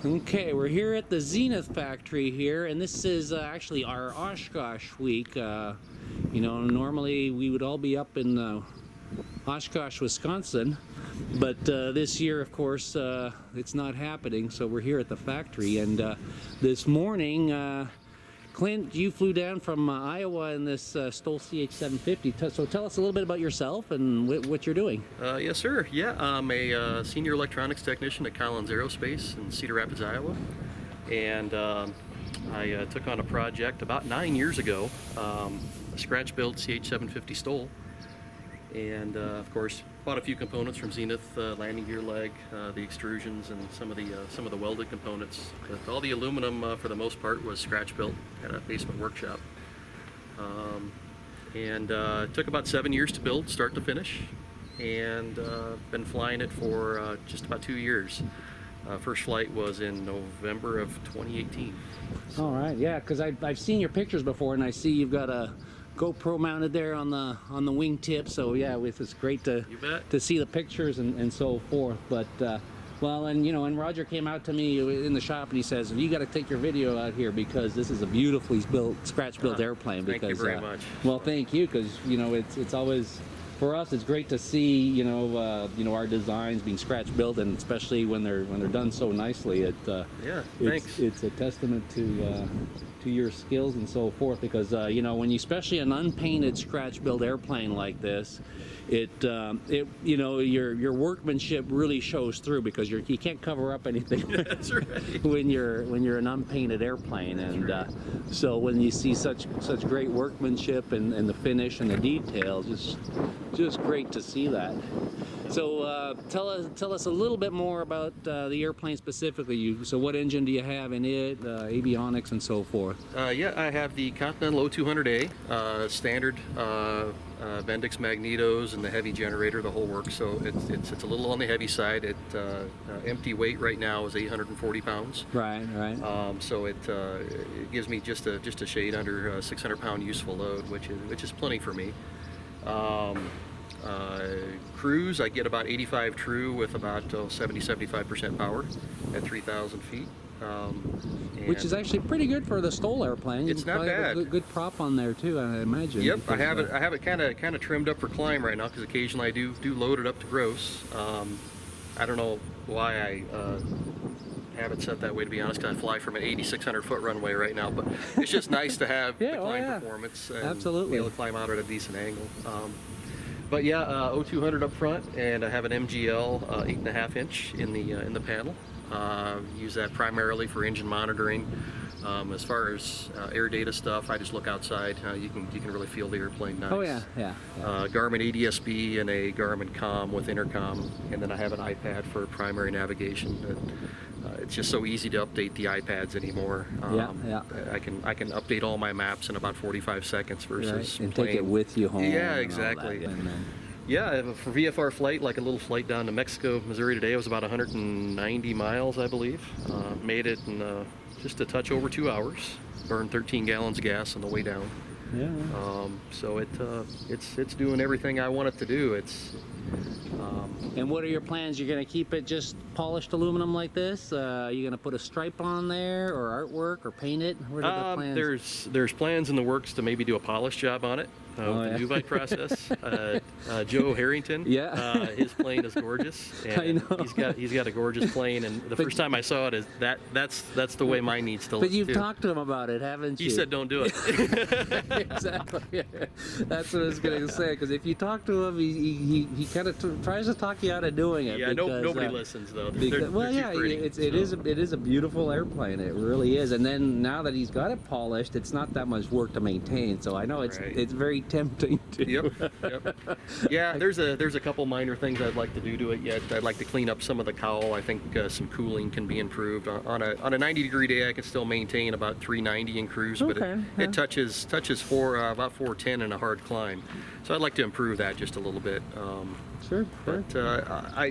Okay, we're here at the Zenith factory here, and this is actually our Oshkosh week. You know, normally we would all be up in Oshkosh, Wisconsin, but this year, of course, it's not happening, so we're here at the factory. And this morning, Clint, you flew down from Iowa in this STOL CH 750. So tell us a little bit about yourself and what you're doing. Yes, sir. Yeah, I'm a senior electronics technician at Collins Aerospace in Cedar Rapids, Iowa. And I took on a project about 9 years ago, a scratch-built CH 750 STOL. And of course, bought a few components from Zenith, landing gear leg, the extrusions, and some of the welded components. But all the aluminum, for the most part, was scratch built at a basement workshop. It took about 7 years to build, start to finish, and been flying it for just about 2 years. First flight was in November of 2018. So. All right, yeah, because I've seen your pictures before, and I see you've got a GoPro mounted there on the wingtip, so yeah, it's great to see the pictures and so forth. But well, and you know, and Roger came out to me in the shop and he says, you got to take your video out here because this is a beautifully built, scratch-built airplane. Thank you very much. Well, thank you, because you know it's always, for us, it's great to see our designs being scratch-built, and especially when they're done so nicely. Thanks. It's a testament to your skills and so forth, because you know, when you, especially an unpainted scratch-built airplane like this, you know, your workmanship really shows through, because you can't cover up anything. That's right. when you're an unpainted airplane. That's and right. So when you see such great workmanship and the finish and the details, just great to see that. So tell us a little bit more about the airplane specifically. So what engine do you have in it, avionics and so forth? Yeah, I have the Continental O-200A, standard Bendix magnetos and the heavy generator, the whole works. So it's a little on the heavy side. Empty weight right now is 840 pounds. Right. So it gives me just a shade under 600-pound useful load, which is plenty for me. Cruise, I get about 85 true with about 70-75% power at 3,000 feet. Which is actually pretty good for the STOL airplane. It's not bad. Have a good prop on there too, I imagine. Yep, I have it kind of trimmed up for climb right now, because occasionally I do load it up to gross. I don't know why I have it set that way, to be honest, because I fly from an 8,600 foot runway right now, but it's just nice to have the climb performance and absolutely be able to climb out at a decent angle. But yeah, O200 up front, and I have an MGL 8.5 inch in the panel. Use that primarily for engine monitoring. As far as air data stuff, I just look outside. You can really feel the airplane nice. Oh yeah. Garmin ADSB and a Garmin COM with intercom, and then I have an iPad for primary navigation. It's just so easy to update the iPads anymore. I can update all my maps in about 45 seconds versus and take it with you home. Yeah, exactly. Yeah, for VFR flight, like a little flight down to Mexico, Missouri today, it was about 190 miles, I believe. Made it in just a touch over 2 hours. Burned 13 gallons of gas on the way down. Yeah. So it's doing everything I want it to do. And what are your plans? You're going to keep it just polished aluminum like this? Are you going to put a stripe on there, or artwork, or paint it? What are the plans? There's plans in the works to maybe do a polish job on it. The Nuvite process. Joe Harrington. Yeah. His plane is gorgeous. And I know. He's got a gorgeous plane, and the first time I saw it, that's the way mine needs to look. But you've talked to him about it, haven't you? He said, "Don't do it." Exactly. That's what I was going to say. Because if you talk to him, he kind of tries to talk you out of doing it. Yeah, nobody listens though. It is a beautiful airplane. It really is. And then now that he's got it polished, it's not that much work to maintain. So I know it's very tempting to. Yep. Yeah, there's a couple minor things I'd like to do to it yet. I'd like to clean up some of the cowl. I think some cooling can be improved. On a 90-degree day, I can still maintain about 390 in cruise, but it touches about 410 in a hard climb. So I'd like to improve that just a little bit. Sure. But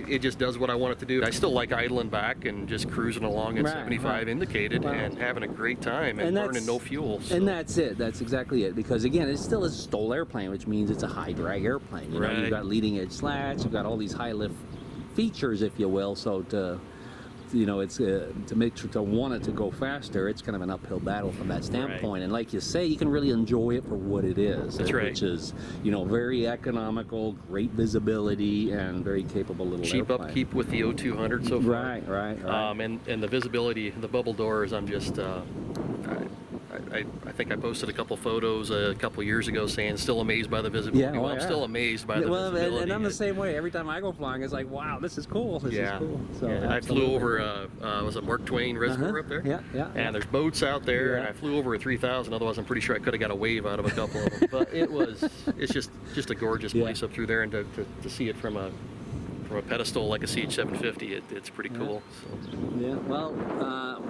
it just does what I want it to do. I still like idling back and just cruising along at 75 indicated and having a great time and burning no fuel. So. And that's it. That's exactly it. Because again, it still is a STOL airplane, which means it's a high drag airplane. You've got leading edge slats. You've got all these high lift features, if you will. So you know, it's to want it to go faster. It's kind of an uphill battle from that standpoint. And like you say, you can really enjoy it for what it is. That's right. Which is, you know, very economical, great visibility, and very capable little cheap airplane. upkeep with the O-200 so far. Right. And the visibility, the bubble doors, I'm just, I think I posted a couple photos a couple years ago saying still amazed by the visibility. Yeah, I'm still amazed by the visibility. And I'm the same way. Every time I go flying, it's like, wow, this is cool. This is cool. So I flew over, was it Mark Twain Reservoir up there? Yeah. And there's boats out there, and I flew over a 3000. Otherwise, I'm pretty sure I could have got a wave out of a couple of them. But it's just a gorgeous place up through there, and to see it from a pedestal like a CH-750, it's pretty cool. So. Yeah. Well,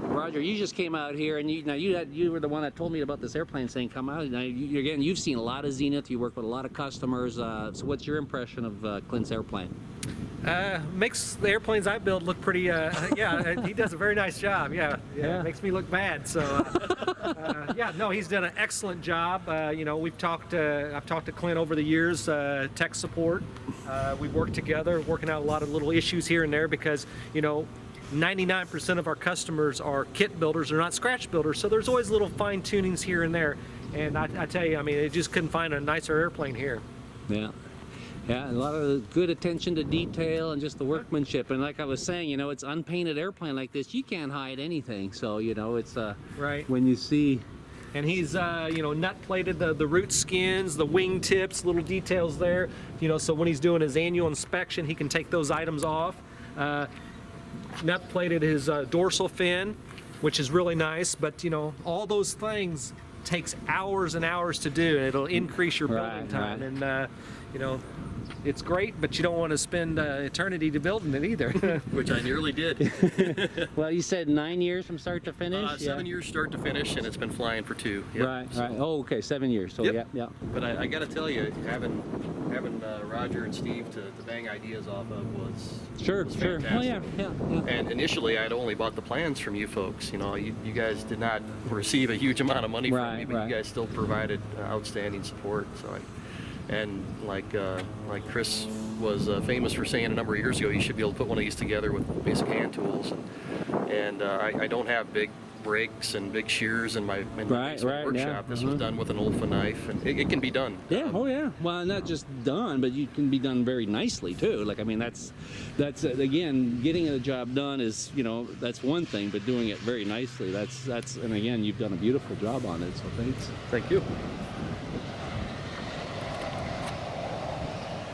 Roger, you just came out here, and you were the one that told me about this airplane saying come out. Now you've seen a lot of Zenith. You work with a lot of customers. So what's your impression of Clint's airplane? Makes the airplanes I build look pretty. He does a very nice job. Yeah. Makes me look bad. So no, he's done an excellent job. You know, I've talked to Clint over the years, tech support. We've worked together, working out a lot of little issues here and there because, you know, 99% of our customers are kit builders, they're not scratch builders, so there's always little fine tunings here and there. And I tell you, I mean, they just couldn't find a nicer airplane here. Yeah. Yeah, a lot of good attention to detail and just the workmanship. And like I was saying, you know, it's unpainted airplane like this. You can't hide anything. So, you know, it's right. When you see. And he's, you know, nut plated the root skins, the wing tips, little details there. You know, so when he's doing his annual inspection, he can take those items off. Nut plated his dorsal fin, which is really nice. But, you know, all those things takes hours and hours to do. And it'll increase your building time. Right. And, you know, it's great, but you don't want to spend eternity to building it either. Which I nearly did. Well, you said 9 years from start to finish? 7 years start to finish, and it's been flying for 2. Yep. Right. Oh, okay, 7 years. So, yeah. But I got to tell you, having Roger and Steve to bang ideas off of was fantastic. Oh, yeah. And initially, I'd only bought the plans from you folks. You know, you guys did not receive a huge amount of money from me, but you guys still provided outstanding support. So and like Chris was famous for saying a number of years ago, you should be able to put one of these together with basic hand tools. And I don't have big brakes and big shears in my workshop. Yeah. This was done with an Olfa knife, and it can be done. Yeah. Oh yeah. Well, not just done, but you can be done very nicely too. Like I mean, that's again, getting a job done is, you know, that's one thing, but doing it very nicely, that's and again, you've done a beautiful job on it. So thanks. Thank you.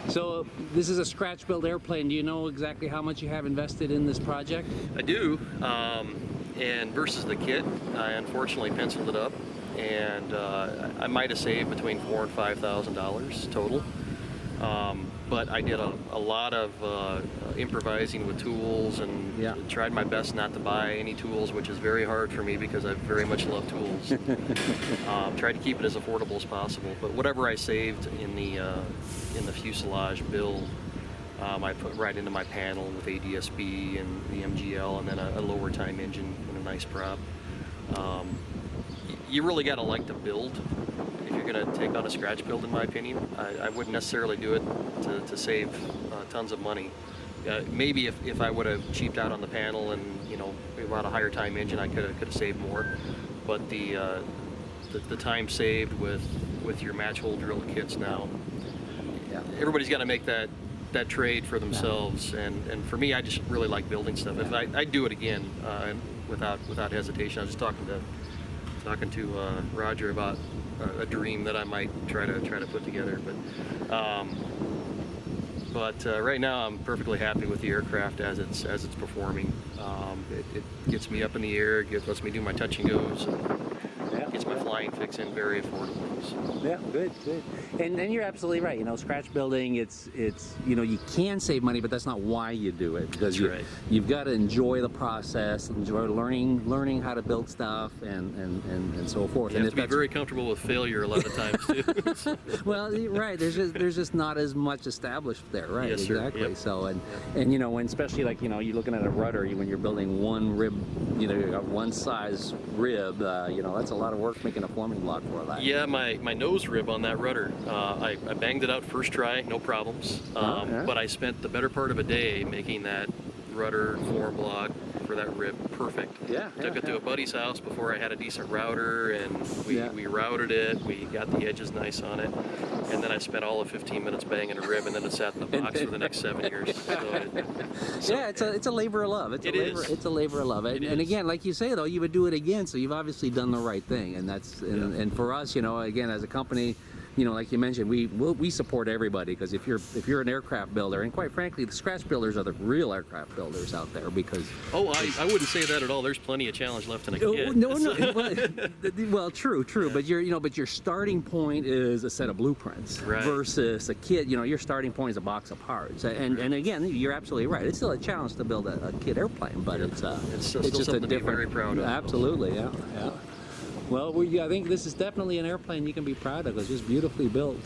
So this is a scratch build airplane. Do you know exactly how much you have invested in this project? I do, and versus the kit, I unfortunately penciled it up, and I might have saved between $4,000 and $5,000 total. But I did a lot of improvising with tools and tried my best not to buy any tools, which is very hard for me because I very much love tools. Tried to keep it as affordable as possible, but whatever I saved in the fuselage build, I put right into my panel with ADS-B and the MGL, and then a lower time engine and a nice prop. You really got to like to build if you're going to take on a scratch build, in my opinion. I wouldn't necessarily do it to save tons of money. Maybe if I would have cheaped out on the panel and, you know, bought a higher time engine, I could have saved more. But the time saved with your match hole drill kits now, everybody's got to make that trade for themselves. And for me, I just really like building stuff. If I'd do it again without hesitation. I was just talking to Roger about a dream that I might try to put together, but right now I'm perfectly happy with the aircraft as it's performing. It gets me up in the air, lets me do my touch and goes, and gets my flying fix in very affordably. So. Yeah, good. And you're absolutely right. You know, scratch building, it's you know, you can save money, but that's not why you do it. Because you've got to enjoy the process, enjoy learning how to build stuff, and so forth. You have to be very comfortable with failure a lot of times too. Well, right. There's just not as much established there, right? Yes, sir. Exactly. Yep. So and you know, when especially like, you know, you're looking at a rudder, when you're building one rib, you know, you got one size rib, you know, that's a lot of work making a forming block for that. Yeah, my nose rib on that rudder, I banged it out first try, no problems. But I spent the better part of a day making that rudder, form block for that rib, perfect. Yeah, Took it to a buddy's house before I had a decent router, and we routed it. We got the edges nice on it, and then I spent all of 15 minutes banging a rib, and then it sat in the box for the next 7 years. Yeah, it's a labor of love. It's a labor of love. And again, like you say though, you would do it again, so you've obviously done the right thing. And that's and for us, you know, again as a company, you know, like you mentioned, we support everybody, because if you're an aircraft builder, and quite frankly, the scratch builders are the real aircraft builders out there, because I wouldn't say that at all. There's plenty of challenge left in a kit. No. Well, true, but your starting point is a set of blueprints versus a kit. You know, your starting point is a box of parts, and again, you're absolutely right. It's still a challenge to build a kit airplane, but it's still just something a to be different. very proud of. Absolutely, yeah. Well, I think this is definitely an airplane you can be proud of. It's just beautifully built.